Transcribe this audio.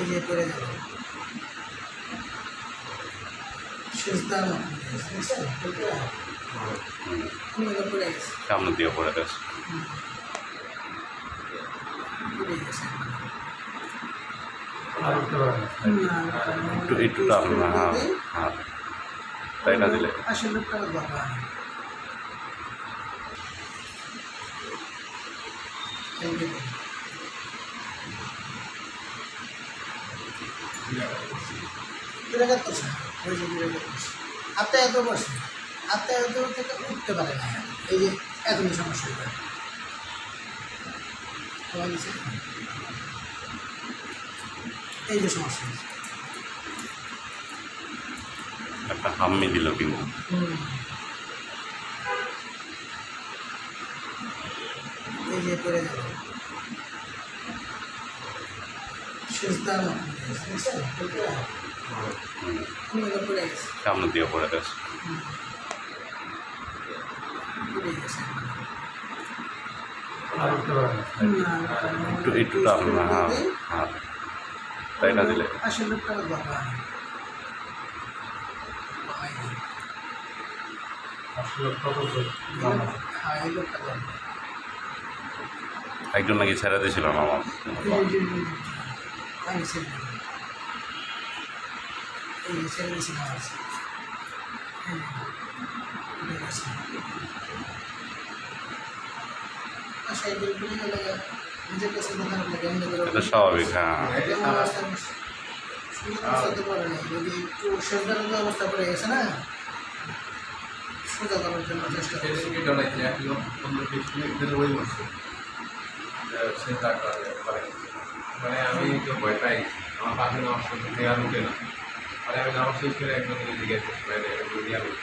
এই যে পড়ে গেল শেষদার পড়ে গেছে সামনে দিয়ে পড়ে গেছে। পড়ে গেছে একটু একটু টান না, হ্যাঁ হ্যাঁ, তাই না দিলে 80 লাখ টাকা দরকার আপনি এত বসে আপনি এত থেকে উঠতে পারে না, এই যে এখনই সমস্যা হয়ে যায় এই যে সমস্যা হয়েছে একটা হাম্মি দিল কিন্তু। এই যে পড়ে গেল শেষদার পড়ে গেছে সামনে দিয়ে পড়ে গেছে। পড়ে গেছে একটু একটু টান না, হ্যাঁ হ্যাঁ, তাই না দিলে 80 লাখ টাকা দরকার হ্যাঁ এই লোকটা দরকার একজন নাকি ছেড়ে দিয়েছিল না আমার। আমি ছেড়ে দিলাম এই যে ছেড়ে দিয়েছি না আছে আশা এই বিলগুলি গেলে নিজের কাছে খারাপ লাগে এমনি করে এটা স্বাভাবিক, হ্যাঁ। হতে পারে না যদি একটু শেষদারের অবস্থা পড়ে গেছে না সোজা করার জন্য চেষ্টা করছি মানে আমি তো ভয় পাই, আমার পাশে নামাজ পড়তে আর উঠে না, মানে আমি নামাজ শেষ করে একজন জিজ্ঞাসা করছি